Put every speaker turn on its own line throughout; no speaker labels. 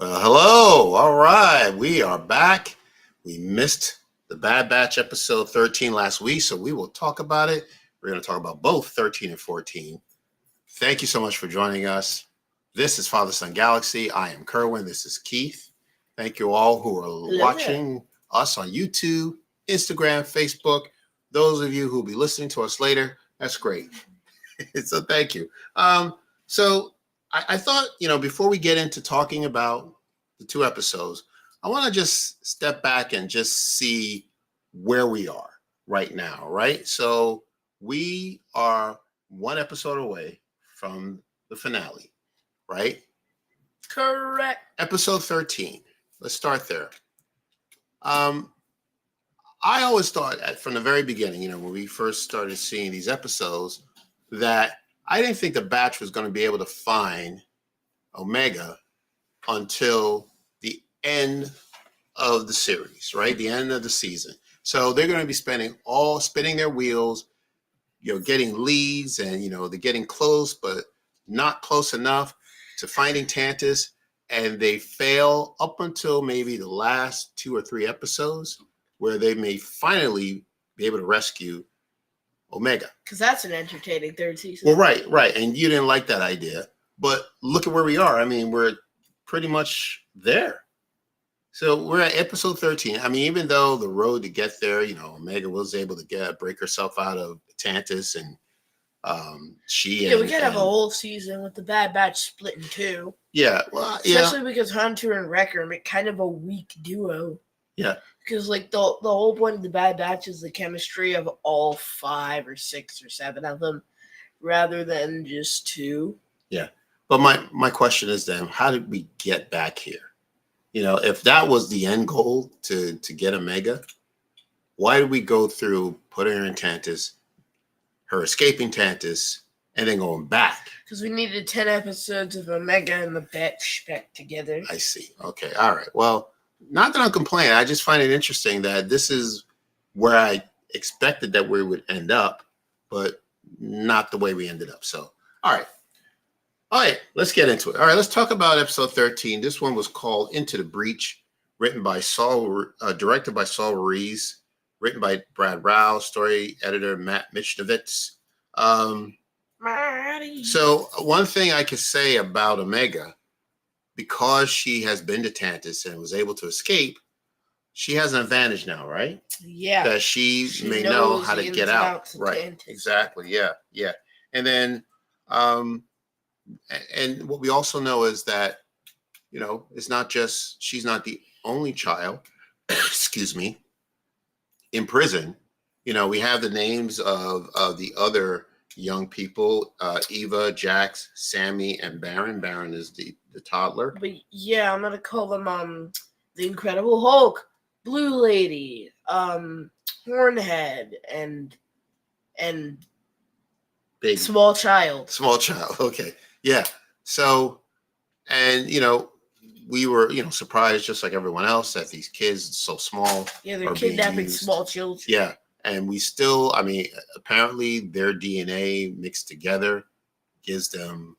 Well, hello. All right. We are back. We missed the Bad Batch episode 13 last week, so we will talk about it. We're going to talk about both 13 and 14. Thank you so much for joining us. This is Father Son Galaxy. I am Kerwin. This is Keith. Thank you all who are watching us on YouTube, Instagram, Facebook. Those of you who will be listening to us later, that's great. So thank you. I thought, before we get into talking about the two episodes, I want to just step back and just see where we are right now, right? So we are one episode away from the finale, right?
Correct.
Episode 13. Let's start there. I always thought from the very beginning, when we first started seeing these episodes, that I didn't think the Batch was going to be able to find Omega until the end of the series, right? The end of the season. So they're going to be spinning their wheels, getting leads, and they're getting close, but not close enough to finding Tantiss, and they fail up until maybe the last 2 or 3 episodes, where they may finally be able to rescue Omega.
Because that's an entertaining third season.
Well, right. And you didn't like that idea. But look at where we are. I mean, we're pretty much there. So we're at episode 13. I mean, even though the road to get there, Omega was able to break herself out of Tantiss, and we
could have a whole season with the Bad Batch split in 2.
Yeah, well,
especially because Hunter and Wrecker make kind of a weak duo.
Yeah.
Because the whole point of the Bad Batch is the chemistry of all 5 or 6 or 7 of them, rather than just 2.
Yeah. But my question is then, how did we get back here? If that was the end goal to get Omega, why did we go through putting her in Tantiss, her escaping Tantiss, and then going back?
Because we needed 10 episodes of Omega and the Batch back together.
I see. Okay. All right. Well, not that I'm complaining. I just find it interesting that this is where I expected that we would end up, but not the way we ended up. So, all right, let's get into it. All right, let's talk about episode 13. This one was called Into the Breach, written by Saul, directed by Saul Ruiz, written by Brad Rau, story editor Matt Michnovetz. So one thing I could say about Omega, because she has been to Tantiss and was able to escape, she has an advantage now, right?
Yeah.
That she may know how to get out. Right.
Tantiss.
Exactly. Yeah. And then, and what we also know is that, it's not just, she's not the only child, excuse me, in prison. We have the names of the other young people, Eva, Jax, Sammy, and Baron. Baron is the toddler.
But yeah, I'm going to call them the Incredible Hulk, Blue Lady, Hornhead, and
Big
Small Child.
Small Child. Okay. Yeah. So, and, we were, surprised just like everyone else that these kids so small.
Yeah, they're kidnapping small children.
Yeah. And we still, apparently their DNA mixed together gives them,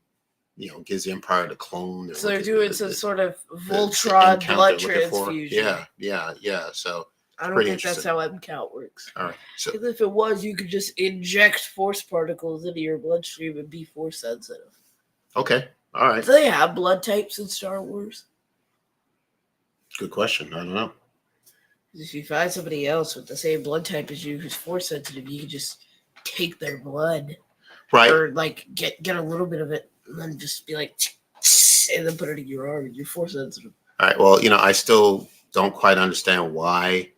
gives the Empire the clone.
So they're doing some sort of Voltron blood transfusion.
Yeah. So
I don't think that's how MCOUT works.
All right. So
because if it was, you could just inject force particles into your bloodstream and be force sensitive.
Okay. All right.
Do they have blood types in Star Wars?
Good question. I don't know.
If you find somebody else with the same blood type as you who's force sensitive, you can just take their blood.
Right.
Or get a little bit of it and then just be like, and then put it in your arm and you're force sensitive.
All right. Well, I still don't quite understand why,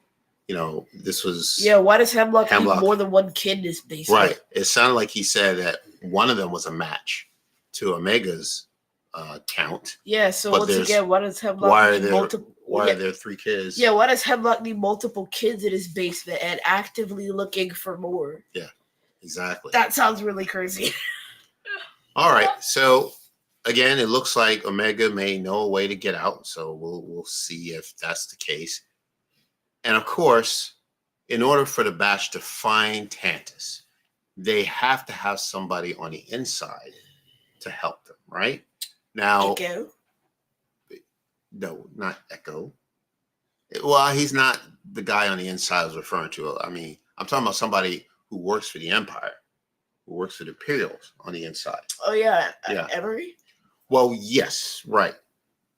this was.
Yeah, why does Hemlock need more than one kid in his basement?
Right. It sounded like he said that one of them was a match to Omega's count.
Yeah, so once again, why does Hemlock need multiple?
Why are there 3 kids?
Yeah, why does Hemlock need multiple kids in his basement and actively looking for more?
Yeah, exactly.
That sounds really crazy.
All right, so again, it looks like Omega may know a way to get out, so we'll see if that's the case. And of course, in order for the Batch to find Tantiss, they have to have somebody on the inside to help them, right? Now, No, not Echo. Well, he's not the guy on the inside I was referring to. I mean, I'm talking about somebody who works for the Empire, who works for the Imperials on the inside.
Oh yeah,
Yeah.
Emery.
Well, yes, right.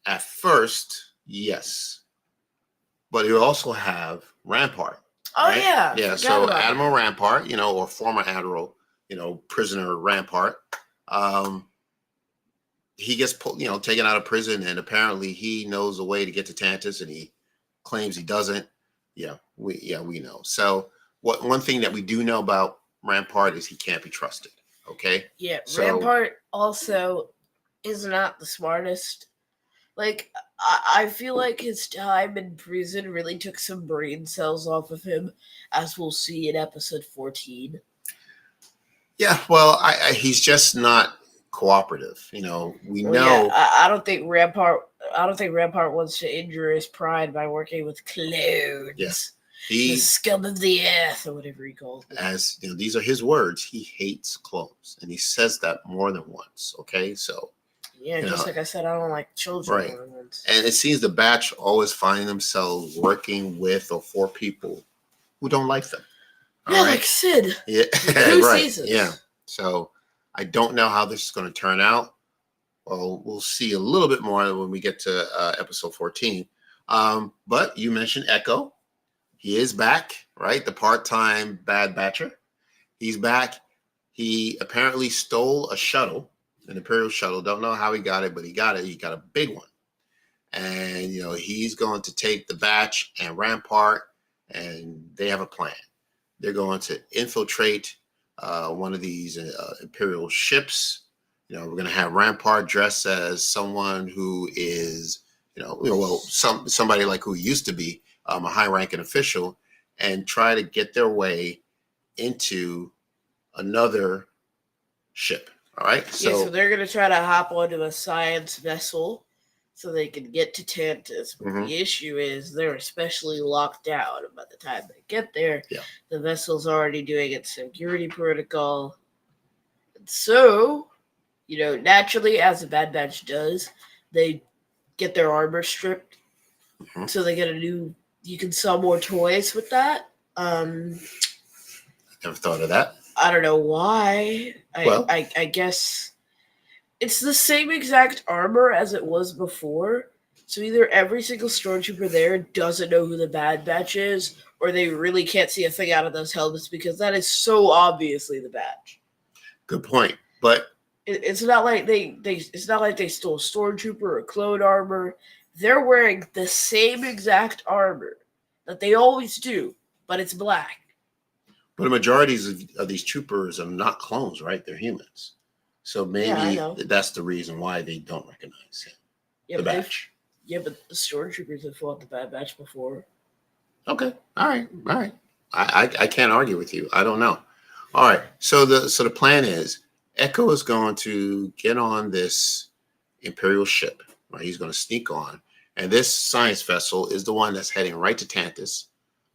At first, yes. But you also have Rampart.
Oh
right?
yeah,
Yeah.
forgot
So
about
Admiral
that.
Rampart, or former Admiral, prisoner Rampart. He gets taken out of prison, and apparently he knows a way to get to Tantiss, and he claims he doesn't. We know. So one thing that we do know about Rampart is he can't be trusted. Okay.
Yeah,
So
Rampart also is not the smartest. Like, I feel like his time in prison really took some brain cells off of him, as we'll see in episode 14.
yeah, well, he's just not cooperative. We
Well, yeah,
know.
I don't think Rampart wants to injure his pride by working with clones.
Yeah.
The scum of the earth, or whatever he calls it.
As these are his words. He hates clones, and he says that more than once. Okay, so
yeah, just like I said, I don't like children
right.
more than once.
And it seems the batch always find themselves working with or for people who don't like them.
Yeah, like Sid.
Yeah,
Who
right.
sees this?
Yeah. So I don't know how this is going to turn out. Well, we'll see a little bit more when we get to episode 14. But you mentioned Echo. He is back, right? The part-time Bad Batcher. He's back. He apparently stole a shuttle, an Imperial shuttle. Don't know how he got it, but he got it. He got a big one. And, he's going to take the batch and Rampart, and they have a plan. They're going to infiltrate one of these Imperial ships. We're going to have Rampart dressed as someone who is, somebody like who used to be a high-ranking official, and try to get their way into another ship. All right.
So they're going to try to hop onto a science vessel so they can get to Tantiss. But the issue is they're especially locked down. And by the time they get there, the vessel's already doing its security protocol. And so, naturally, as a Bad Batch does, they get their armor stripped. So they get you can sell more toys with that.
Never thought of that.
I don't know why. I guess it's the same exact armor as it was before. So either every single stormtrooper there doesn't know who the Bad Batch is, or they really can't see a thing out of those helmets because that is so obviously the Batch.
Good point. But
it's not like they stole stormtrooper or clone armor. They're wearing the same exact armor that they always do, but it's black.
But a majority of these troopers are not clones, right? They're humans. So maybe that's the reason why they don't recognize him.
Yeah,
the batch.
But the stormtroopers have fought the Bad Batch before.
Okay. All right. I can't argue with you. I don't know. All right. So the plan is Echo is going to get on this Imperial ship. Right? He's going to sneak on. And this science vessel is the one that's heading right to Tantiss.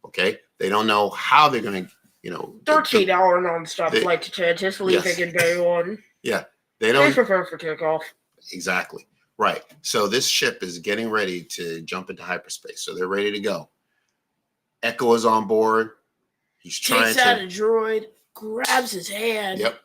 Okay. They don't know how they're going to,
13-hour nonstop flight to Tantiss, leaving in day one.
Yeah. They don't
prepare for takeoff.
Exactly. Right. So this ship is getting ready to jump into hyperspace. So they're ready to go. Echo is on board. He's trying
takes out a droid, grabs his hand.
Yep.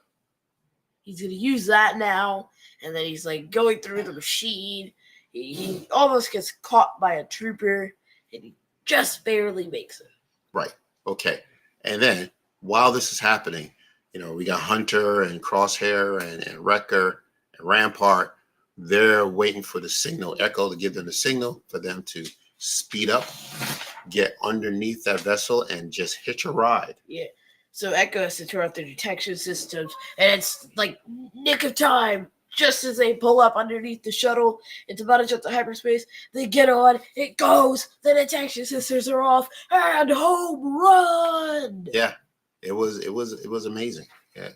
He's going to use that now. And then he's like going through the machine. He almost gets caught by a trooper. And he just barely makes it.
Right. Okay. And then while this is happening, we got Hunter and Crosshair and Wrecker and Rampart. They're waiting for the signal, Echo, to give them the signal for them to speed up, get underneath that vessel, and just hitch a ride.
Yeah. So Echo has to turn off the detection systems, and it's like nick of time. Just as they pull up underneath the shuttle, it's about to jump to hyperspace. They get on, it goes, the detection systems are off, and home run.
Yeah, it was amazing. Yeah,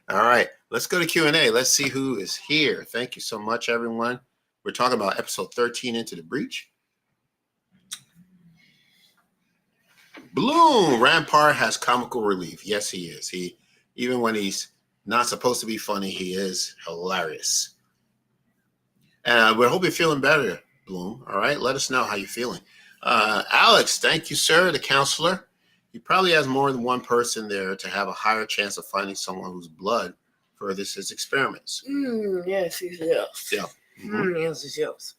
All right, let's go to Q&A. Let's see who is here. Thank you so much, everyone. We're talking about episode 13, Into the Breach. Bloom, Rampart has comical relief. Yes, he is. Even when he's not supposed to be funny, he is hilarious. And we hope you're feeling better, Bloom. All right, let us know how you're feeling. Alex, thank you, sir, the counselor. He probably has more than one person there to have a higher chance of finding someone whose blood furthers his experiments.
Yes, yes.
Yeah. Mm-hmm.
Yes, yes.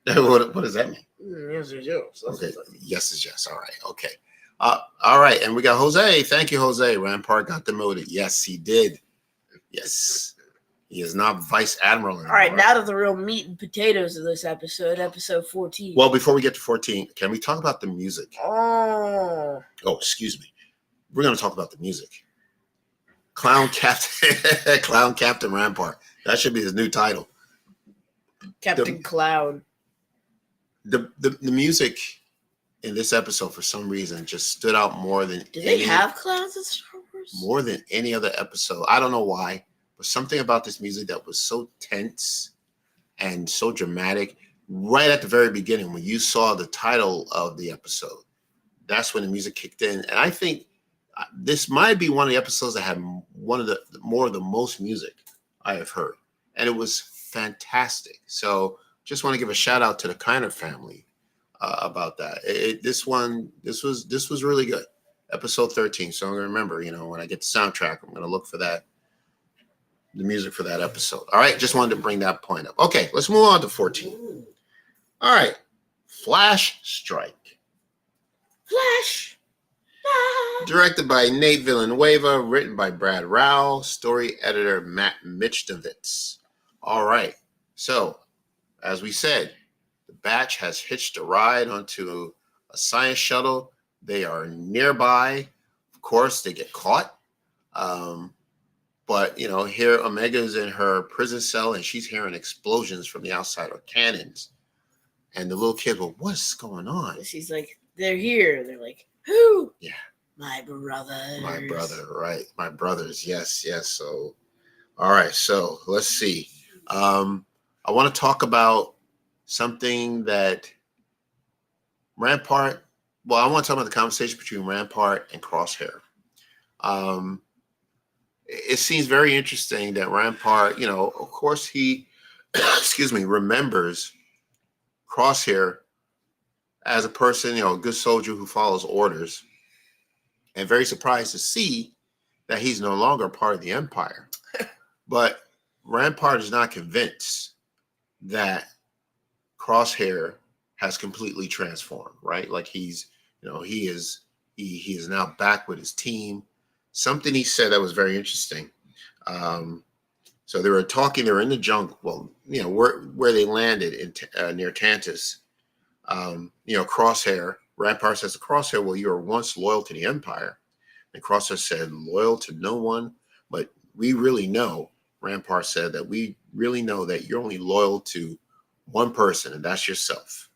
What does that mean?
Yes, yes.
Okay. Yes is yes. All right. Okay. All right. And we got Jose. Thank you, Jose. Rampart got demoted. Yes, he did. Yes. He is not vice admiral anymore.
All right. Now to the real meat and potatoes of this episode, episode 14.
Well, before we get to 14, can we talk about the music?
Oh,
excuse me. We're going to talk about the music. Clown Captain Rampart. That should be his new title.
Captain Clown.
The music in this episode, for some reason, just stood out more than.
Do they have clowns in Star Wars?
More than any other episode. I don't know why, but something about this music that was so tense and so dramatic. Right at the very beginning, when you saw the title of the episode, that's when the music kicked in. And I think this might be one of the episodes that had one of the most music I have heard, and it was fantastic. So just want to give a shout out to the Kiner family about that. This was really good. Episode 13. So I'm gonna remember, when I get the soundtrack, I'm gonna look for that, the music for that episode. All right, just wanted to bring that point up. Okay, let's move on to 14. All right, Flash Strike.
Flash.
Directed by Nate Villanueva, written by Brad Rau, story editor Matt Michnovetz. All right, so as we said, the batch has hitched a ride onto a science shuttle. They are nearby. Of course, they get caught. But, here Omega's in her prison cell and she's hearing explosions from the outside, or cannons. And the little kid, well, what's going on?
She's like, they're here. They're like, who?
Yeah.
My brothers.
My brother, right. My brothers. Yes. So, all right. So let's see. I want to talk about something that Rampart. Well, I want to talk about the conversation between Rampart and Crosshair. It seems very interesting that Rampart, of course he, remembers Crosshair as a person, a good soldier who follows orders, and very surprised to see that he's no longer part of the Empire. But Rampart is not convinced that Crosshair has completely transformed, right? Like he is now back with his team. Something he said that was very interesting. So they were talking. They were in the jungle. Well, where they landed in near Tantiss. Crosshair. Rampart says to Crosshair, "Well, you were once loyal to the Empire," and Crosshair said, "Loyal to no one, but we really know." Rampart said that we really know that you're only loyal to one person, and that's yourself.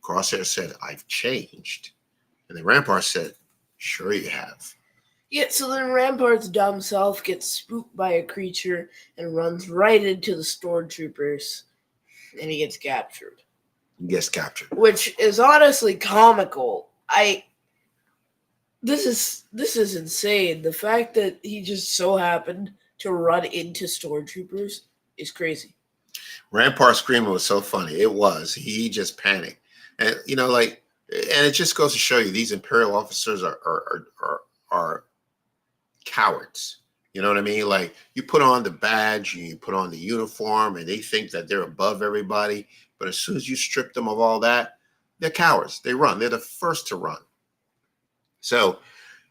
Crosshair said, "I've changed," and then Rampart said, "Sure you have."
Yeah, so then Rampart's dumb self gets spooked by a creature and runs right into the stormtroopers, and he gets captured. Which is honestly comical. This is insane. The fact that he just so happened to run into stormtroopers is crazy.
Rampart screaming was so funny. It was. He just panicked. And and it just goes to show you these Imperial officers are cowards. You know what I mean? Like, you put on the badge, you put on the uniform, and they think that they're above everybody. But as soon as you strip them of all that, they're cowards. They run. They're the first to run. So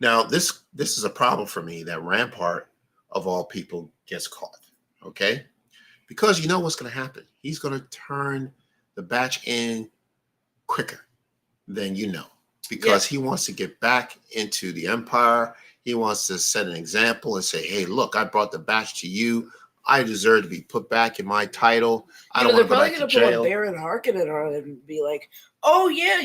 now this is a problem for me, that Rampart, of all people, gets caught. Okay? Because you know what's going to happen. He's going to turn the batch in quicker than you know. Because he wants to get back into the Empire. He wants to set an example and say, hey, look, I brought the batch to you. I deserve to be put back in my title. I don't want to go back to jail. They're probably going to
pull a Baron Harkonnen on him and be like, oh, yeah,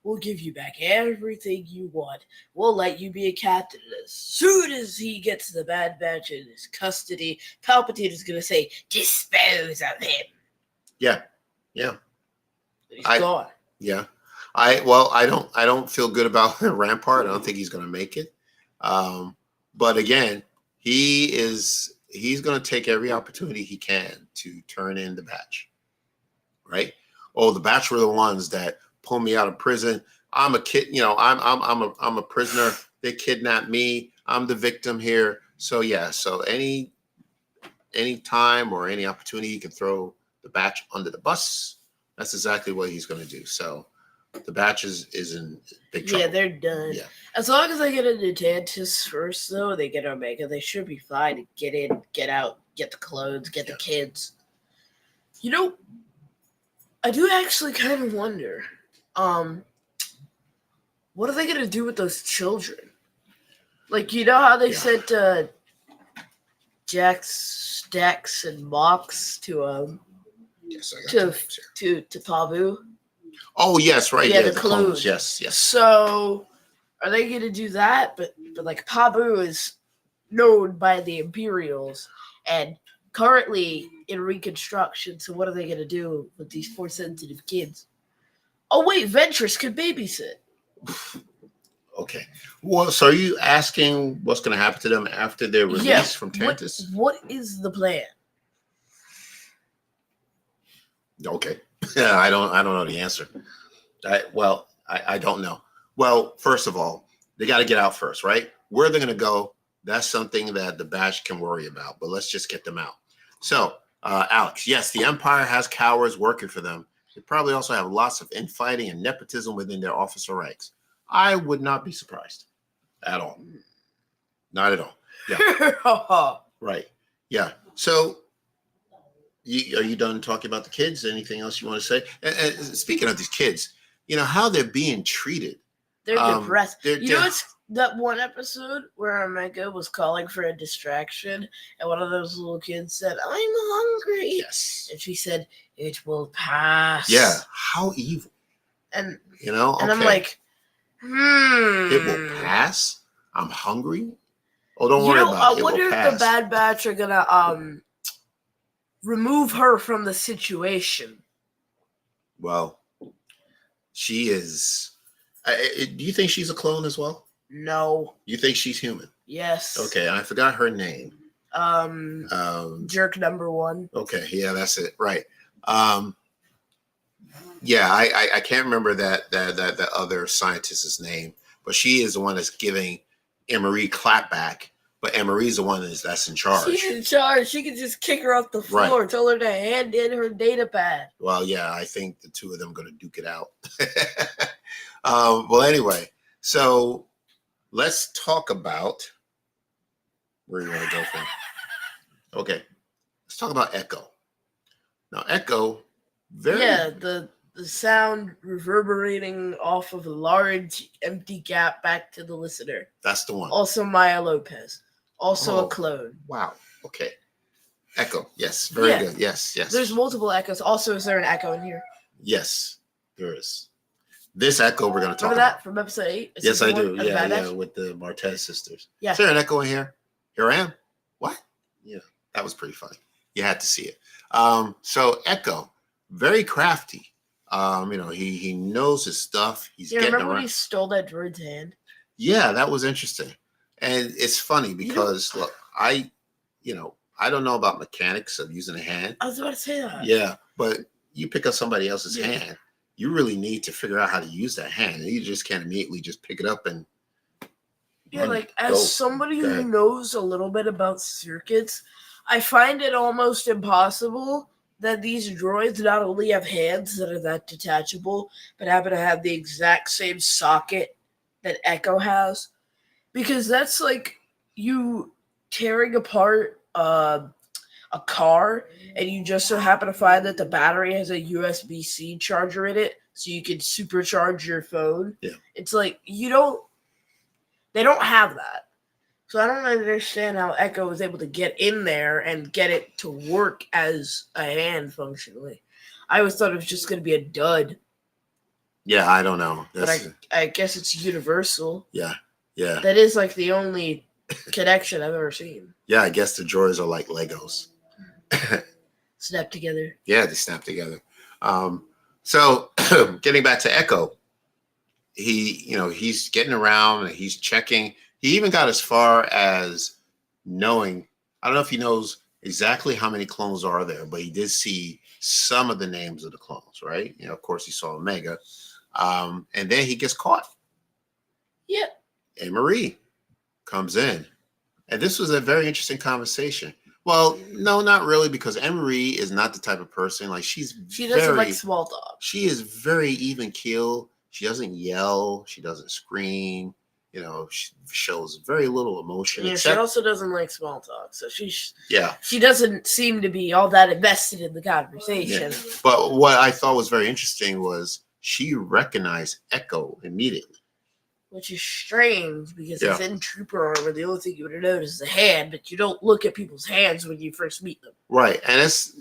we'll give you back everything you want. We'll let you be a captain. As soon as he gets the Bad Batch in his custody, Palpatine is going to say, dispose of him.
Yeah.
He's gone.
Yeah. I don't feel good about Rampart. I don't think he's going to make it. But again, he's going to take every opportunity he can to turn in the batch. right? Oh, the batch were the ones that pulled me out of prison. I'm a kid, I'm a prisoner. They kidnapped me. I'm the victim here. So yeah, so any time or any opportunity you can throw the batch under the bus, that's exactly what he's going to do. So the batch is in big trouble.
Yeah, they're done. Yeah. As long as they get into Tantiss first, though, they get Omega, they should be fine to get in, get out, get the clothes, get the kids. You know, I do actually kind of wonder, what are they going to do with those children? Like, you know how they sent Jax, Dex, and Mox to Pabu?
Oh yes, right.
Yeah, the clones.
Yes.
So, are they going to do that? But like Pabu is known by the Imperials and currently in reconstruction. So, what are they going to do with these force sensitive kids? Oh wait, Ventress could babysit.
Okay. Well, so are you asking what's going to happen to them after they're released from Tantiss?
What is the plan?
Okay. I don't know the answer. I don't know. Well, first of all, they got to get out first, right? Where they're going to go, that's something that the batch can worry about, but let's just get them out. So, Alex, yes, the Empire has cowards working for them. They probably also have lots of infighting and nepotism within their officer ranks. I would not be surprised at all. Not at all. Yeah. Right. Yeah. So, are you done talking about the kids? Anything else you want to say? And speaking of these kids, you know how they're being treated.
They're depressed. You know, it's that one episode where Omega was calling for a distraction, and one of those little kids said, "I'm hungry."
Yes.
And she said, "It will pass."
Yeah. How evil.
And
and I'm
like,
it will pass. I'm hungry. Oh, don't worry about it.
I wonder if the Bad Batch are gonna remove her from the situation.
Well, she is. Do you think she's a clone as well?
No.
You think she's human?
Yes.
Okay, I forgot her name.
Jerk number 1.
Okay, yeah, that's it. Right. Yeah, I can't remember that other scientist's name, but she is the one that's giving Emery clapback. But Emery's the one that's in charge.
She's in charge. She can just kick her off the floor, right. Tell her to hand in her data pad.
Well, yeah, I think the two of them are going to duke it out. Well, anyway, so let's talk about where you want to go from. Okay, let's talk about Echo. Now, Echo,
the sound reverberating off of a large empty gap back to the listener.
That's the one.
Also, Maya Lopez. Also a clone.
Wow. Okay. Echo. Yes. Very good. Yes.
There's multiple Echoes. Also, is there an Echo in here?
Yes, there is. This Echo we're going to talk
about. Remember that from episode 8?
Yes, I do. Yeah, with the Martez sisters.
Yeah.
Is there an Echo in here? Here I am. What? Yeah, that was pretty funny. You had to see it. So Echo, very crafty. He knows his stuff. He's getting around.
Remember when he stole that droid's hand?
Yeah, that was interesting. And it's funny because look, I don't know about mechanics of using a hand.
I was about to say that.
Yeah, but you pick up somebody else's hand, you really need to figure out how to use that hand. You just can't immediately just pick it up and
as somebody who knows a little bit about circuits, I find it almost impossible that these droids not only have hands that are that detachable, but happen to have the exact same socket that Echo has. Because that's like you tearing apart a car, and you just so happen to find that the battery has a USB-C charger in it, so you can supercharge your phone.
Yeah.
It's like they don't have that. So I don't understand how Echo was able to get in there and get it to work as a hand functionally. I always thought it was just going to be a dud.
Yeah, I don't know.
But I guess it's universal.
Yeah. Yeah.
That is like the only connection I've ever seen.
Yeah, I guess the droids are like Legos.
Snap together.
Yeah, they snap together. So getting back to Echo, he's getting around and he's checking. He even got as far as knowing, I don't know if he knows exactly how many clones are there, but he did see some of the names of the clones, right? Of course, he saw Omega. And then he gets caught.
Yeah.
And Marie comes in. And this was a very interesting conversation. Well, no, not really, because Emery is not the type of person like she
doesn't like small talk.
She is very even keel. She doesn't yell. She doesn't scream. She shows very little emotion.
Yeah, she also doesn't like small talk. So she doesn't seem to be all that invested in the conversation.
Yeah. But what I thought was very interesting was she recognized Echo immediately.
Which is strange because he's in trooper armor. The only thing you would have noticed is the hand, but you don't look at people's hands when you first meet them.
Right. And it's,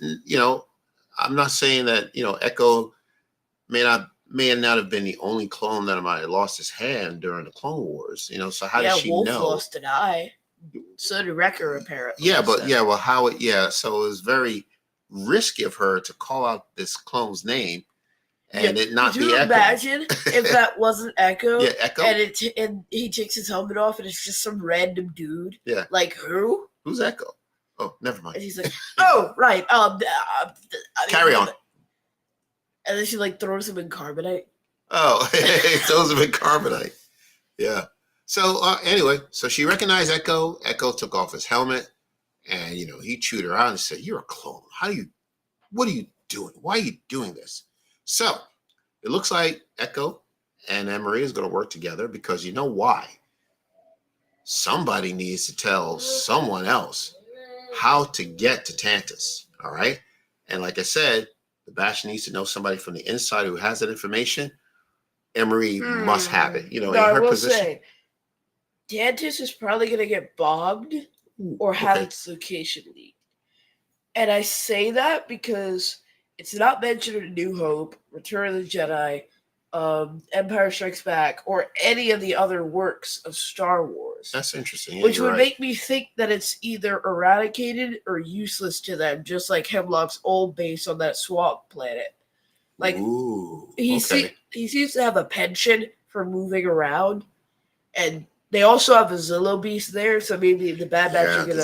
I'm not saying that, Echo may not have been the only clone that might have lost his hand during the Clone Wars. So how did she
Wolf
know?
Lost an eye. So did Wrecker, apparently.
Yeah, but so it was very risky of her to call out this clone's name. And it not be Echo.
Imagine if that wasn't Echo?
Yeah, Echo.
And he takes his helmet off and it's just some random dude.
Yeah.
Like who?
Who's Echo? Oh, never mind.
And he's like, oh, right.
Carry on.
And then she throws him in carbonite.
Oh, throws him in carbonite. Yeah. So anyway, so she recognized Echo. Echo took off his helmet, and he chewed her out and said, "You're a clone. What are you doing? Why are you doing this?" So it looks like Echo and Anne-Marie is going to work together because you know why? Somebody needs to tell someone else how to get to Tantiss. All right. And like I said, the Batch needs to know somebody from the inside who has that information. Anne-Marie must have it. In her position. Say,
Tantiss is probably going to get bombed or have its location leaked. And I say that because it's not mentioned in New Hope, Return of the Jedi, Empire Strikes Back, or any of the other works of Star Wars.
That's interesting. Yeah,
which would make me think that it's either eradicated or useless to them, just like Hemlock's old base on that swamp planet. He seems to have a penchant for moving around, and they also have a Zillo Beast there, so maybe the Bad Batch are gonna.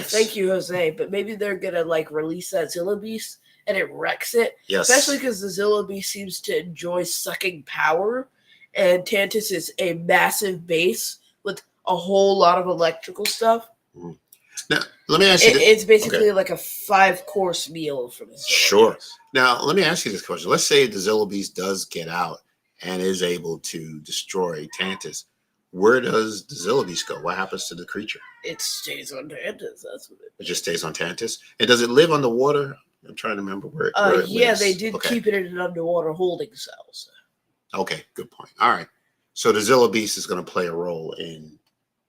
Thank you, Jose. But maybe they're gonna release that Zillo Beast. And it wrecks it, especially because the Zillo Beast seems to enjoy sucking power, and Tantiss is a massive base with a whole lot of electrical stuff.
Now, let me ask you.
It's basically like a 5-course meal from the Zillo Beast.
Now, let me ask you this question. Let's say the Zillo Beast does get out and is able to destroy Tantiss. Where does the Zillo Beast go? What happens to the creature?
It stays on Tantiss. That's what it.
It just stays on Tantiss. And does it live underwater? I'm trying to remember where it lives.
They did keep it in an underwater holding cell. So.
Okay, good point. All right. So the Zillo Beast is going to play a role in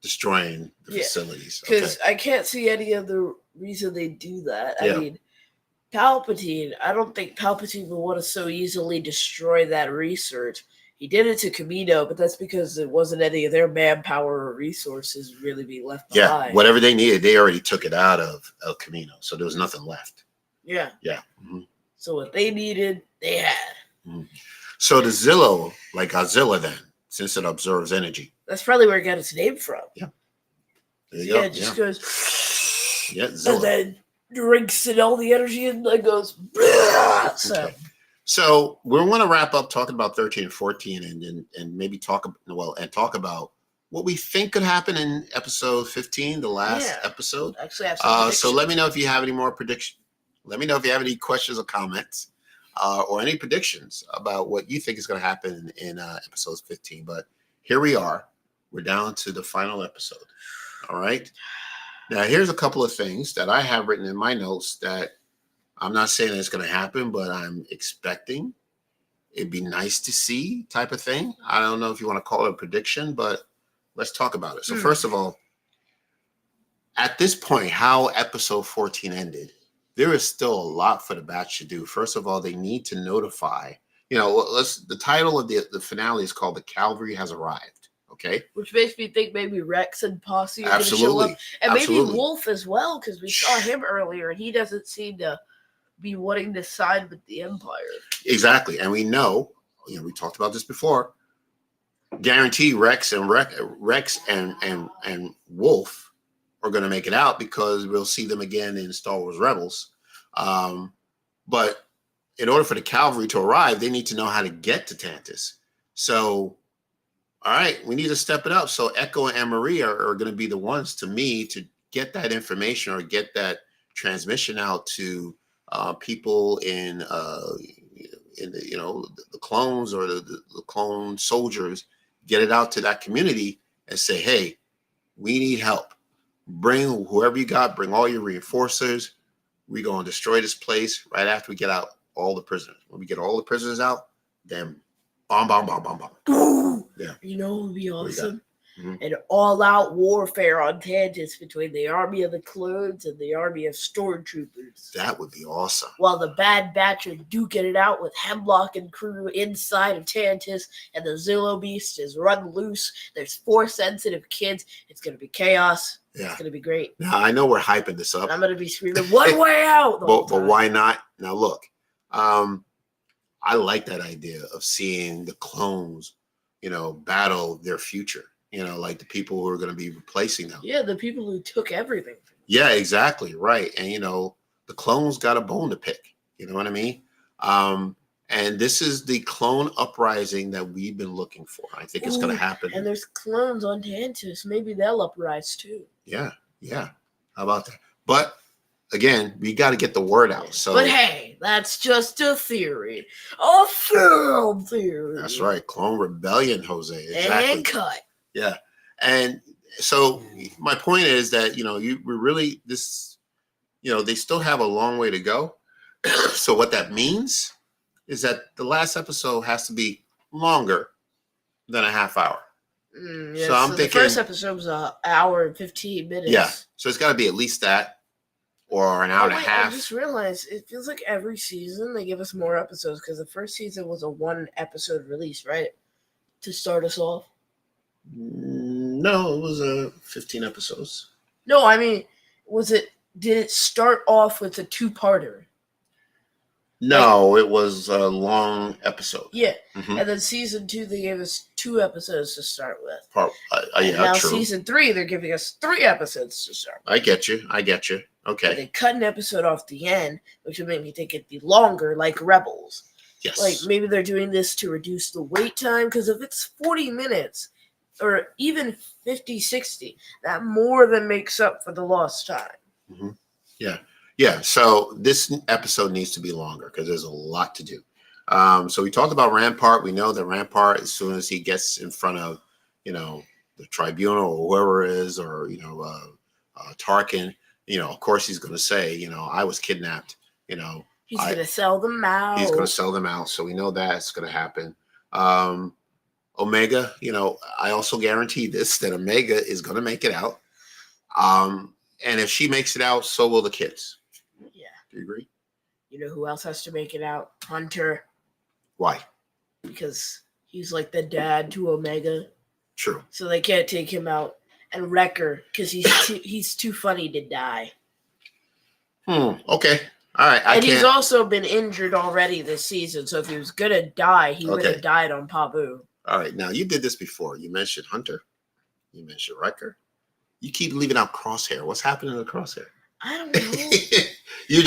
destroying the facilities.
Because I can't see any other reason they do that. I mean, Palpatine, I don't think Palpatine would want to so easily destroy that research. He did it to Camino, but that's because it wasn't any of their manpower or resources really being left behind.
Yeah, whatever they needed, they already took it out of El Camino. So there was nothing left.
Yeah.
Mm-hmm.
So what they needed, they had.
Mm-hmm. So the Zillo, like Godzilla then, since it absorbs energy.
That's probably where it got its name from.
Yeah. There you go.
It just goes.
Yeah, Zillo.
And then drinks in all the energy and then goes.
So we want to wrap up talking about 13 and 14 and maybe talk about what we think could happen in episode 15, the last episode.
Actually, I have some
so let me know if you have any more predictions. Let me know if you have any questions or comments or any predictions about what you think is going to happen in episode 15. But here we are. We're down to the final episode. All right. Now, here's a couple of things that I have written in my notes that I'm not saying it's going to happen, but I'm expecting. It'd be nice to see type of thing. I don't know if you want to call it a prediction, but let's talk about it. So first of all, at this point, how episode 14 ended, there is still a lot for the Batch to do. First of all, they need to notify, the title of the finale is called The Cavalry Has Arrived. Okay.
Which makes me think maybe Rex and Posse are going to show up. And maybe Wolf as well, because we saw him earlier and he doesn't seem to be wanting to side with the Empire.
Exactly. And we know, we talked about this before. Guarantee Rex and Wolf are going to make it out because we'll see them again in Star Wars Rebels. But in order for the cavalry to arrive, they need to know how to get to Tantiss. So, all right, we need to step it up. So Echo and Anne-Marie are going to be the ones, to me, to get that information or get that transmission out to people in the clones or the clone soldiers. Get it out to that community and say, hey, we need help. Bring whoever you got. Bring all your reinforcers. We're going to destroy this place right after we get out all the prisoners. When we get all the prisoners out, then bomb, bomb, bomb, bomb, bomb. Yeah.
You know what would be awesome?
Mm-hmm.
An all-out warfare on Tantiss between the army of the clones and the army of stormtroopers.
That would be awesome.
While the Bad Batch are duking it out with Hemlock and crew inside of Tantiss, and the Zillo Beast is run loose. There's Force-sensitive kids. It's going to be chaos.
Yeah.
It's going to be great.
Now, I know we're hyping this up.
And I'm going to be screaming, one way out!
But why not? Now, look. I like that idea of seeing the clones, battle their future. Like the people who are going to be replacing them.
Yeah, the people who took everything.
Yeah, exactly. Right. And, the clones got a bone to pick. You know what I mean? And this is the clone uprising that we've been looking for. I think it's going to happen.
And there's clones on Tantiss. Maybe they'll uprise too.
Yeah. Yeah. How about that? But again, we got to get the word out. So,
but hey, that's just a theory. A film theory.
That's right. Clone rebellion, Jose. Exactly.
And cut.
Yeah. And so my point is that, they still have a long way to go. So what that means is that the last episode has to be longer than a half hour.
Yeah, so I'm thinking the first episode was an hour and 15 minutes.
Yeah. So it's got to be at least that or an hour and a half.
I just realized it feels like every season they give us more episodes because the first season was a 1-episode release, right? To start us off.
No, it was 15 episodes.
No, I mean, did it start off with a 2-parter?
No, it was a long episode.
Yeah. Mm-hmm. And then season 2, they gave us 2 episodes to start with.
Yeah,
now
true.
Season 3, they're giving us 3 episodes to start with.
I get you. Okay.
But they cut an episode off the end, which would make me think it'd be longer, like Rebels.
Yes.
Like, maybe they're doing this to reduce the wait time, because if it's 40 minutes, or even 50, 60, that more than makes up for the lost time.
Mm-hmm. Yeah. Yeah. So this episode needs to be longer because there's a lot to do. So we talked about Rampart. We know that Rampart, as soon as he gets in front of, the tribunal or whoever it is, or, Tarkin, of course he's going to say, I was kidnapped, He's
going to sell them out.
He's going to sell them out. So we know that's going to happen. Omega, I also guarantee this, that Omega is going to make it out. And if she makes it out, so will the kids.
Yeah.
Do you agree?
You know who else has to make it out? Hunter.
Why?
Because he's like the dad to Omega.
True.
So they can't take him out. And Wrecker, because he's too funny to die.
Okay. All right.
And he's also been injured already this season. So if he was going to die, he would have died on Pabu.
All right. Now, you did this before. You mentioned Hunter. You mentioned Wrecker. You keep leaving out Crosshair. What's happening to Crosshair?
I don't know.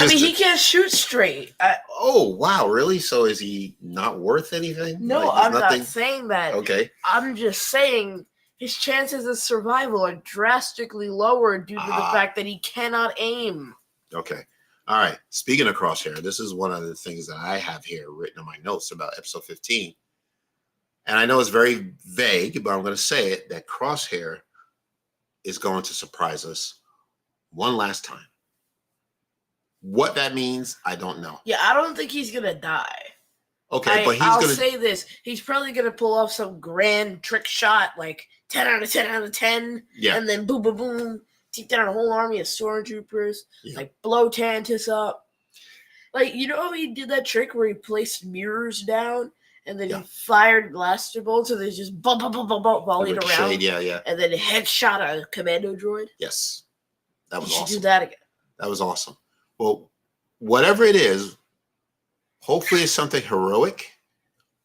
He
can't shoot straight.
Oh, wow. Really? So is he not worth anything?
No, I'm not saying that.
Okay.
I'm just saying his chances of survival are drastically lower due to the fact that he cannot aim.
Okay. All right. Speaking of Crosshair, this is one of the things that I have here written in my notes about episode 15. And I know it's very vague, but I'm going to say it, that Crosshair is going to surprise us one last time. What that means, I don't know.
Yeah, I don't think he's going to die.
Okay, but
I'll say this. He's probably going to pull off some grand trick shot, like 10 out of 10 out of 10.
Yeah.
And then boom, boom, boom. Take down a whole army of stormtroopers. Yeah. Like, blow Tantiss up. Like, he did that trick where he placed mirrors down? And then he fired blaster bolts, and they just bump, volleyed around.
Shade, yeah.
And then headshot a commando droid.
Yes. That was awesome.
Do that again.
That was awesome. Well, whatever it is, hopefully it's something heroic,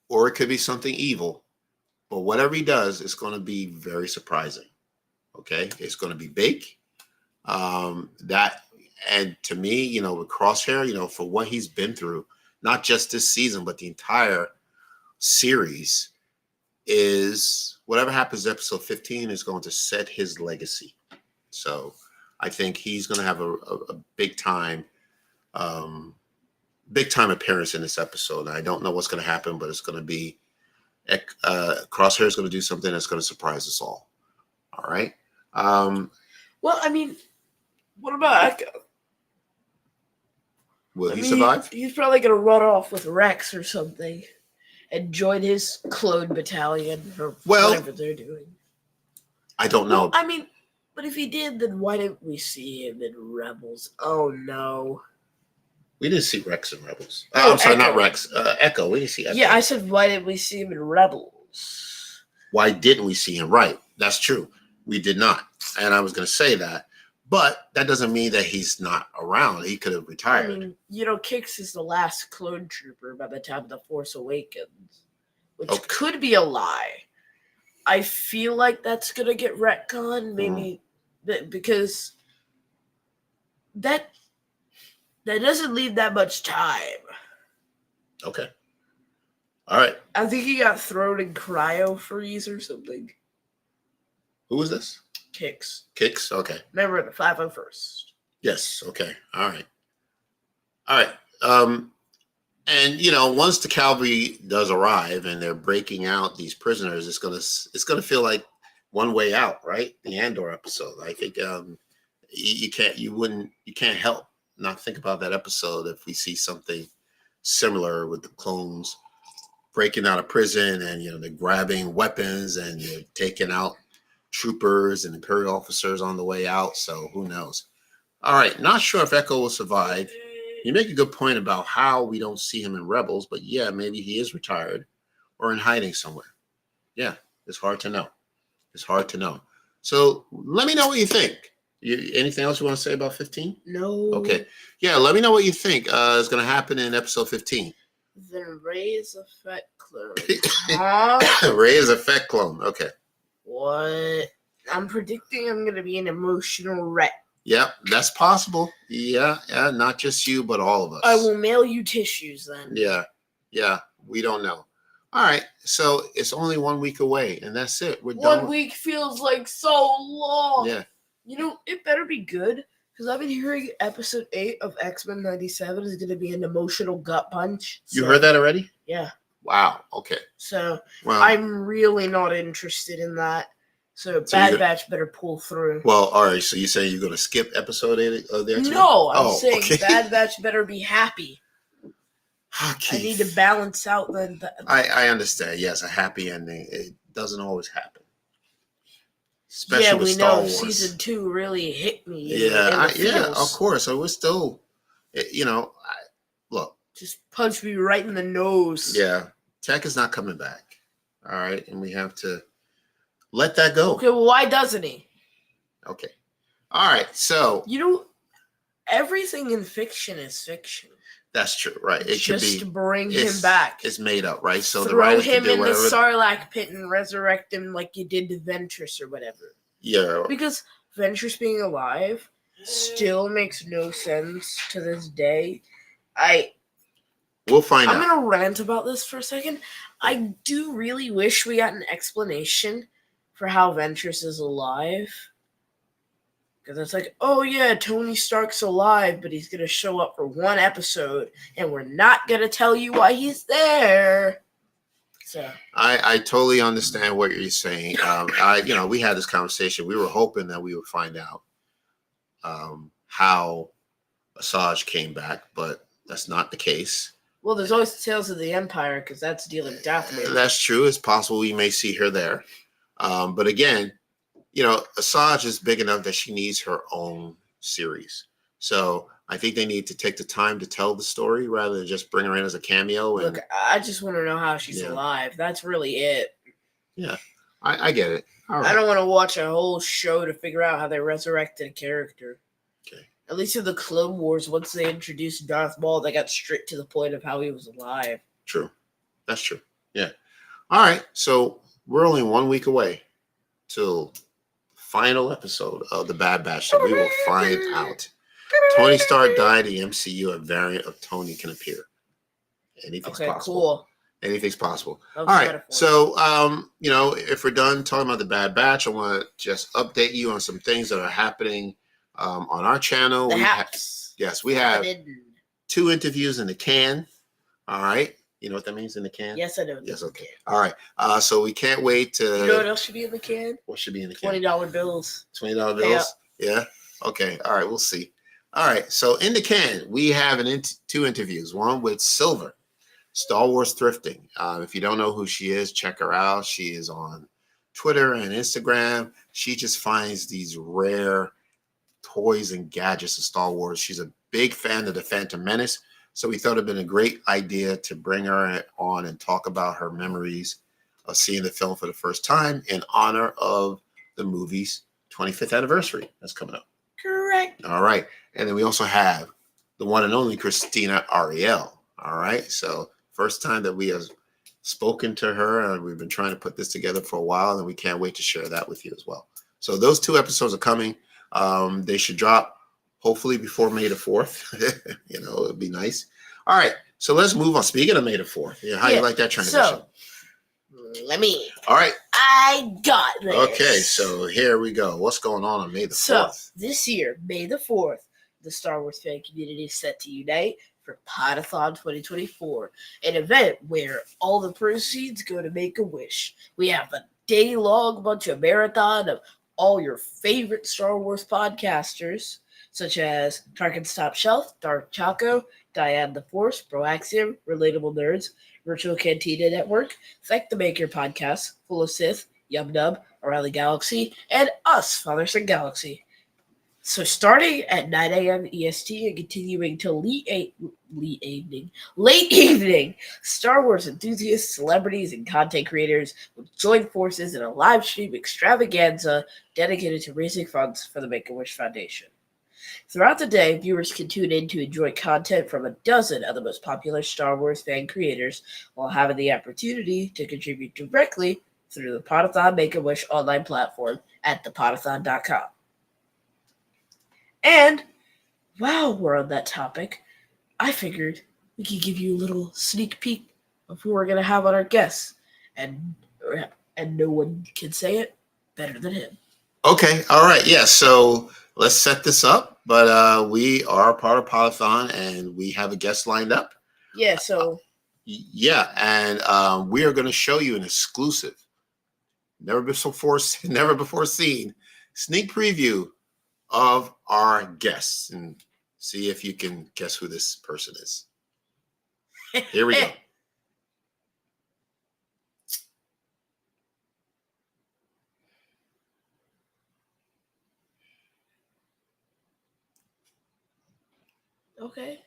or it could be something evil. But whatever he does, it's going to be very surprising. Okay? It's going to be big. That, and to me, with Crosshair, for what he's been through, not just this season, but the entire series, is whatever happens in episode 15 is going to set his legacy. So I think he's going to have a big time appearance in this episode. I don't know what's going to happen, but it's going to be Crosshair is going to do something that's going to surprise us all. All right.
Well, I mean, what about Echo?
Will he survive?
He's probably going to run off with Rex or something and join his clone battalion or whatever they're doing.
I don't know.
I mean, but if he did, then why didn't we see him in Rebels? Oh, no.
We didn't see Rex in Rebels. I'm sorry, not Rex. Echo. We didn't see Echo.
Yeah, I said, why didn't we see him in Rebels?
Why didn't we see him? Right. That's true. We did not. And I was going to say that. But that doesn't mean that he's not around. He could have retired.
I mean, Kix is the last clone trooper by the time The Force Awakens, which could be a lie. I feel like that's going to get retconned, maybe, because that doesn't leave that much time.
Okay. All right.
I think he got thrown in cryo freeze or something.
Who was this?
Kix.
Kix? Okay.
Remember the 501st.
Yes. Okay. All right. And once the cavalry does arrive and they're breaking out these prisoners, it's gonna feel like One Way Out, right? The Andor episode. I think you can't help not think about that episode if we see something similar with the clones breaking out of prison and they're grabbing weapons and they're taking out troopers and Imperial officers on the way out. So who knows? All right. Not sure if Echo will survive. You make a good point about how we don't see him in Rebels, but yeah, maybe he is retired or in hiding somewhere. Yeah, it's hard to know. So let me know what you think. Anything else you want to say about 15?
No.
Okay. Yeah, let me know what you think is going to happen in episode 15.
Then Rey is a Fett clone. Huh?
Rey is a Fett clone. Okay.
What? I'm predicting I'm going to be an emotional wreck.
Yep, that's possible. Yeah, not just you, but all of us.
I will mail you tissues then.
Yeah, we don't know. All right, so it's only 1 week away, and that's it. We're done.
1 week feels like so long.
Yeah.
It better be good, because I've been hearing episode 8 of X-Men 97 is going to be an emotional gut punch.
You heard that already?
Yeah.
Wow, okay.
So, I'm really not interested in that. So Bad Batch better pull through.
Well, all right. So you say you're going to skip episode 8 of the X-Men?
No, I'm saying Bad Batch better be happy.
Okay.
I need to balance out the
I understand. Yes, a happy ending. It doesn't always happen. Especially with Star Wars.
Season 2 really hit me.
Yeah, of course. So we're still, look.
Just punch me right in the nose.
Yeah, Tech is not coming back. All right, and we have to let that go.
Okay, well, why doesn't he?
Okay. All right, so.
Everything in fiction is fiction.
That's true, right? It
just
could be.
Bring him back.
It's made up, right? So
throw him in the Sarlacc pit and resurrect him like you did to Ventress or whatever.
Yeah.
Because Ventress being alive still makes no sense to this day.
We'll find out.
I'm going to rant about this for a second. I do really wish we got an explanation for how Ventress is alive. Because it's like, oh yeah, Tony Stark's alive, but he's going to show up for 1 episode, and we're not going to tell you why he's there. So
I totally understand what you're saying. We had this conversation. We were hoping that we would find out how Asajj came back, but that's not the case.
Well, there's always Tales of the Empire, because that's dealing Dathomir.
That's true. It's possible we may see her there. But again, Asajj is big enough that she needs her own series. So I think they need to take the time to tell the story rather than just bring her in as a cameo.
Look, I just want to know how she's alive. That's really it.
Yeah, I get it. All right.
I don't want to watch a whole show to figure out how they resurrected a character.
Okay.
At least in the Clone Wars, once they introduced Darth Maul, they got straight to the point of how he was alive.
True. That's true. Yeah. All right. So we're only 1 week away till final episode of the Bad Batch that we will find out. Tony Stark died. The MCU, a variant of Tony can appear. Anything's possible. Cool. Anything's possible. All right. So, if we're done talking about the Bad Batch, I want to just update you on some things that are happening on our channel. We have 2 interviews in the can. All right. You know what that means in the can?
Yes, I know.
Yes, okay. All right. So we can't wait to...
You know what else should be in the can?
What should be in the can?
$20 bills.
$20 bills? Yeah? Okay. All right. We'll see. All right. So in the can, we have 2 interviews. One with Silver, Star Wars Thrifting. If you don't know who she is, check her out. She is on Twitter and Instagram. She just finds these rare toys and gadgets of Star Wars. She's a big fan of the Phantom Menace. So we thought it'd been a great idea to bring her on and talk about her memories of seeing the film for the first time in honor of the movie's 25th anniversary that's coming up.
Correct.
All right. And then we also have the one and only Christina Ariel. All right. So first time that we have spoken to her, and we've been trying to put this together for a while, and we can't wait to share that with you as well. So those 2 episodes are coming. They should drop hopefully before May the 4th. It'd be nice. All right. So let's move on. Speaking of May the 4th, how you like that transition?
So,
all right.
I got this.
Okay. So here we go. What's going on May the 4th?
So this year, May the 4th, the Star Wars fan community is set to unite for Podathon 2024, an event where all the proceeds go to Make-A-Wish. We have a day-long bunch of marathon of all your favorite Star Wars podcasters, such as Tarkin's Top Shelf, Dark Choco, Diane the Force, Proaxium, Relatable Nerds, Virtual Cantina Network, Thank the Maker Podcast, Full of Sith, Yum Nub, Around the Galaxy, and us, Fathers and Galaxy. So starting at 9 a.m. EST and continuing till late evening, Star Wars enthusiasts, celebrities, and content creators will join forces in a live stream extravaganza dedicated to raising funds for the Make-A-Wish Foundation. Throughout the day, viewers can tune in to enjoy content from a dozen of the most popular Star Wars fan creators while having the opportunity to contribute directly through the Podathon Make-A-Wish online platform at thepodathon.com. And while we're on that topic, I figured we could give you a little sneak peek of who we're going to have on our guests. And no one can say it better than him.
Okay. All right. Yeah. So let's set this up. But we are part of Podathon, and we have a guest lined up.
Yeah. So.
And we are going to show you an exclusive, never before seen sneak preview of our guests, and see if you can guess who this person is. Here we go.
Okay.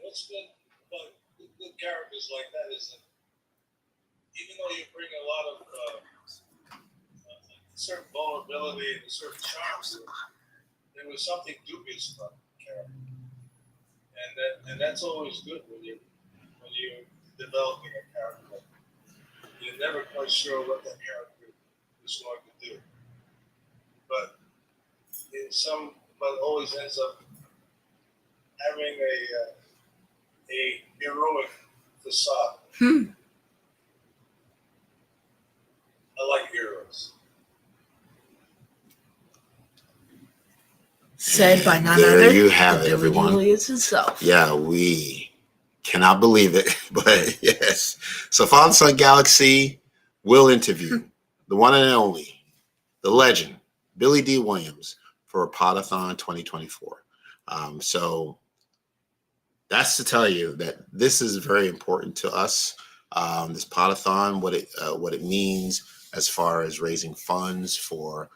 What's good about good characters like that is that even though you bring a lot of certain vulnerability and certain charms, there was something dubious about the character, and that's always good when you're developing a character. You're never quite sure what that character is going to do, but always ends up having a heroic facade. I like heroes.
Said by none
there
other
you have
than
it, everyone.
Julius himself.
Yeah, we cannot believe it, but yes. So Father Son Galaxy will interview the one and only, the legend, Billy D. Williams, for Podathon 2024. So that's to tell you that this is very important to us. This Podathon, what it means as far as raising funds for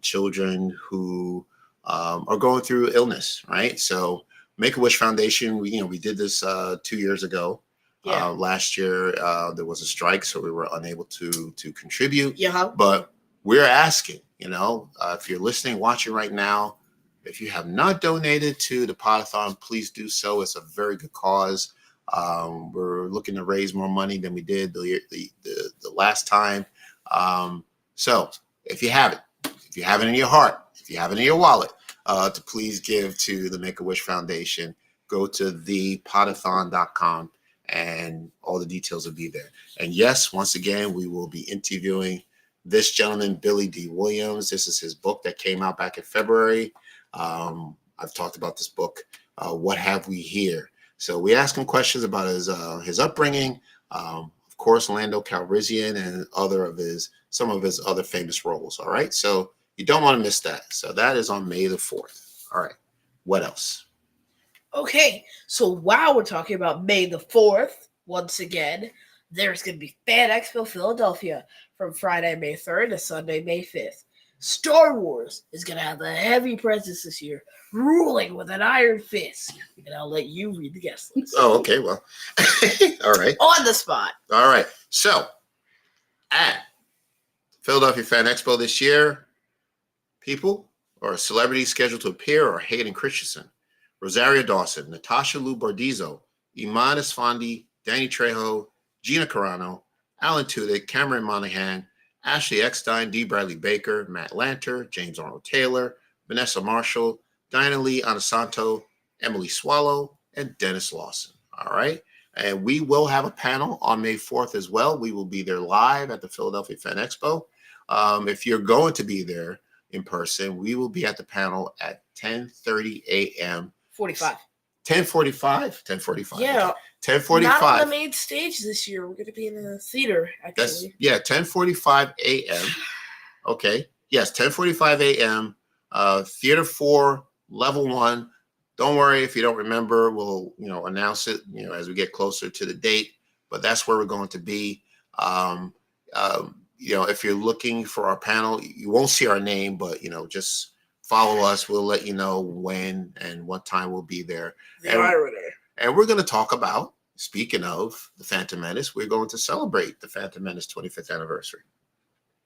children who are going through illness, right? So Make-A-Wish Foundation, we did this 2 years ago.
Yeah.
Last year there was a strike, so we were unable to contribute.
Yeah.
But we're asking, if you're listening, watching right now, If you have not donated to the Podathon, please do so. It's a very good cause. We're looking to raise more money than we did the last time. So if you have it in your heart, if you have it in your wallet, to please give to the Make-A-Wish Foundation, go to thepodathon.com and all the details will be there. And yes, once again, we will be interviewing this gentleman, Billy D. Williams. This is his book that came out back in February. I've talked about this book, What Have We Here? So we ask him questions about his upbringing, of course, Lando Calrissian, and some of his other famous roles. All right, so you don't want to miss that. So that is on May the 4th. All right, what else?
Okay, so while we're talking about May the 4th, once again, there's going to be Fan Expo Philadelphia from Friday, May 3rd to Sunday, May 5th. Star Wars is going to have a heavy presence this year, ruling with an iron fist. And I'll let you read the guest list.
Oh, okay, well, all right.
On the spot.
All right, so at Philadelphia Fan Expo this year, people or celebrities scheduled to appear are Hayden Christensen, Rosario Dawson, Natasha Lou Bordizzo, Iman Esfandi, Danny Trejo, Gina Carano, Alan Tudyk, Cameron Monaghan, Ashley Eckstein, D. Bradley Baker, Matt Lanter, James Arnold Taylor, Vanessa Marshall, Diana Lee Anasanto, Emily Swallow, and Dennis Lawson. All right. And we will have a panel on May 4th as well. We will be there live at the Philadelphia Fan Expo. If you're going to be there in person, we will be at the panel at 10:30 a.m.
45.
10:45?
Yeah.
10:45.
Not on the main stage this year. We're going to be in a theater, actually.
10:45 a.m. Okay. Yes, 10:45 a.m. Theater 4, level 1. Don't worry if you don't remember. We'll, announce it, as we get closer to the date. But that's where we're going to be. If you're looking for our panel, you won't see our name, but just follow us. We'll let you know when and what time we'll be there. And we're going to talk about, speaking of the Phantom Menace, we're going to celebrate the Phantom Menace 25th anniversary.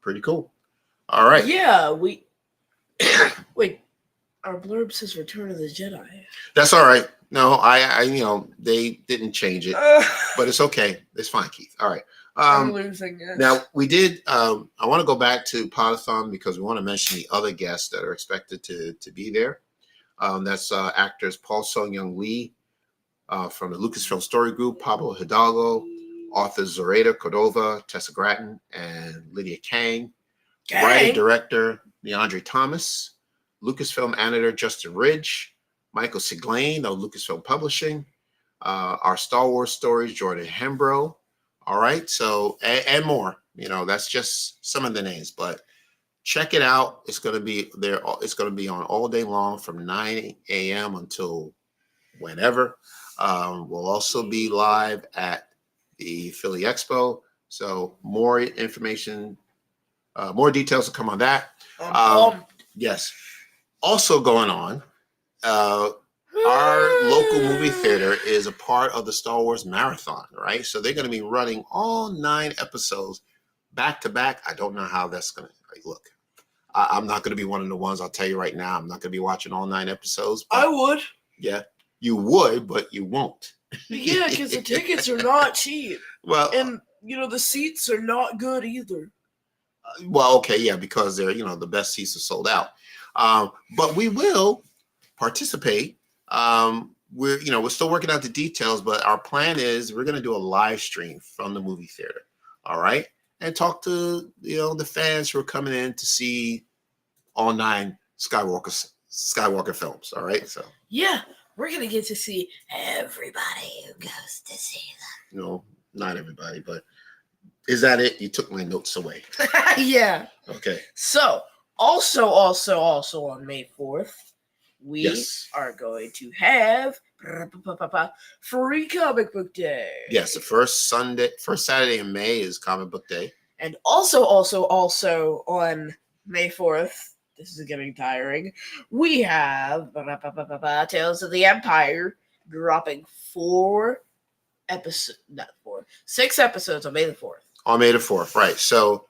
Pretty cool. All right.
Yeah, wait, our blurb says Return of the Jedi.
That's all right. No, they didn't change it, but it's okay. It's fine, Keith. All right.
I'm losing it.
Now, we did, I want to go back to Podathon because we want to mention the other guests that are expected to be there. That's actors Paul Sung-Young Lee from the Lucasfilm Story Group, Pablo Hidalgo, authors Zoraida Cordova, Tessa Gratton, and Lydia Kang. Writer director Leandre Thomas, Lucasfilm editor Justin Ridge, Michael Siglain of Lucasfilm Publishing, our Star Wars stories Jordan Hembrow. All right, so and more. That's just some of the names, but check it out. It's going to be there. It's going to be on all day long from 9 a.m. until whenever. We'll also be live at the Philly Expo. So more information, more details will come on that. Yes. Also going on, our local movie theater is a part of the Star Wars Marathon, right? So they're going to be running all 9 episodes back to back. I don't know how that's going to look. I'm not going to be one of the ones, I'll tell you right now. I'm not going to be watching all 9 episodes.
I would.
Yeah, you would, but you won't.
Yeah, because the tickets are not cheap.
Well,
and, the seats are not good either.
Well, okay, yeah, because they're, the best seats are sold out. But we will participate. We're still working out the details, but our plan is we're going to do a live stream from the movie theater. All right. And talk to, the fans who are coming in to see all 9 Skywalker films. All right. So,
yeah, we're going to get to see everybody who goes to see them.
No, not everybody, but is that it? You took my notes away.
Yeah.
Okay.
So, also on May 4th, we are going to have Free Comic Book Day.
Yes, the first Saturday in May is Comic Book Day.
And also on May 4th, this is getting tiring, we have Tales of the Empire dropping 6 episodes on May the 4th.
On May the 4th, right. So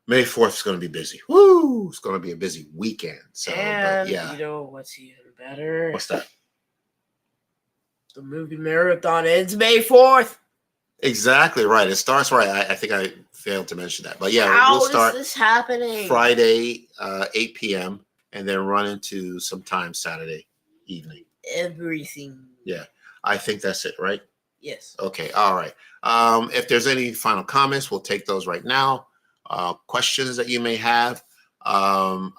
May 4th is going to be busy. Woo! It's going to be a busy weekend. So,
And
but yeah.
you know what's even better?
What's that?
The movie marathon ends May 4th.
Exactly right. It starts right. I think I failed to mention that. But yeah,
How
we'll start
is this happening?
Friday, 8 p.m. and then run into sometime Saturday evening.
Everything.
Yeah. I think that's it, right?
Yes.
Okay. All right. If there's any final comments, we'll take those right now. Questions that you may have. I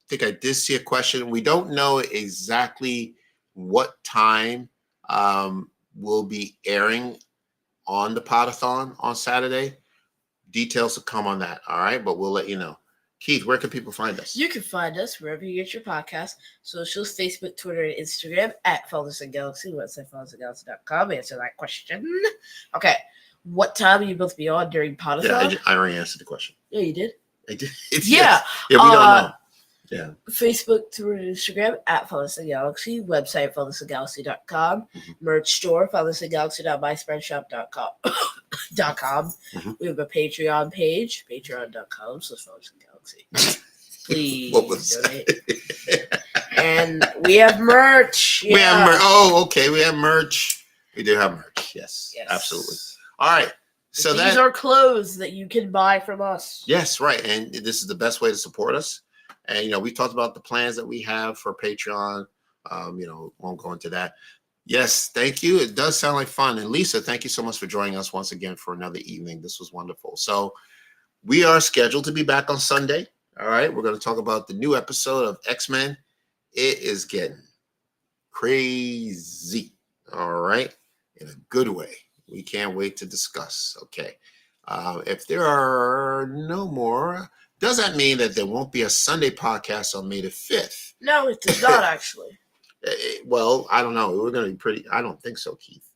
think I did see a question. We don't know exactly what time we'll be airing on the Podathon on Saturday. Details will come on that. All right. But we'll let you know. Keith, where can people find us?
You can find us wherever you get your podcast, socials, Facebook, Twitter, and Instagram at Fathers and Galaxy, website fathersandgalaxy.com. Answer that question. Okay. What time will you both be on during Podathon?
Yeah, I already answered the question.
Yeah, you did?
I did.
Yeah.
Yeah, we don't know. Yeah.
Facebook, Twitter, and Instagram at Fathers and Galaxy, website fathersandgalaxy.com, merch store, fathersandgalaxy.myspreadshop.com. We have a Patreon page, patreon.com/fathersandgalaxy. Please
What was
donate. And we have merch. Yeah.
We have merch. Oh, okay. We have merch. We do have merch. Yes. Absolutely. All right. So
these are clothes that you can buy from us.
Yes, right. And this is the best way to support us. And we talked about the plans that we have for Patreon. Won't go into that. Yes, thank you. It does sound like fun. And Lisa, thank you so much for joining us once again for another evening. This was wonderful. So we are scheduled to be back on Sunday. All right. We're going to talk about the new episode of X-Men. It is getting crazy. All right. In a good way. We can't wait to discuss. Okay. If there are no more, does that mean that there won't be a Sunday podcast on May the 5th?
No, it does not actually.
Well, I don't know. We're going to be I don't think so, Keith.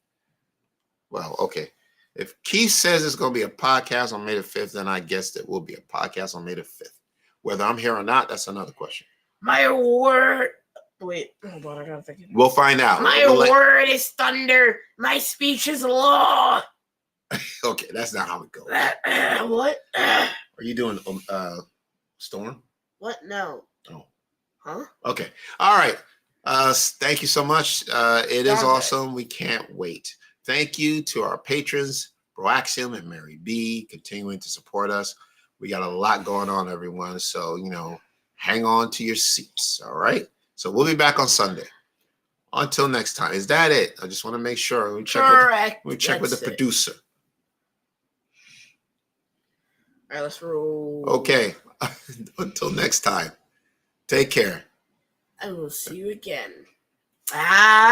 Well, okay. If Keith says it's going to be a podcast on May the 5th, then I guess there will be a podcast on May the 5th. Whether I'm here or not, that's another question.
My word. Wait, hold on. I got to think.
We'll find out.
My word is thunder. My speech is law.
Okay, that's not how it goes.
What?
Are you doing Storm?
What? No.
Oh.
Huh?
Okay. All right. Thank you so much. It is awesome. We can't wait. Thank you to our patrons, Broaxium and Mary B, continuing to support us. We got a lot going on, everyone. So, hang on to your seats. All right. So we'll be back on Sunday. Until next time. Is that it? I just want to make sure. We check with the producer.
All right, let's roll.
Okay. Until next time. Take care.
I will see you again. Ah.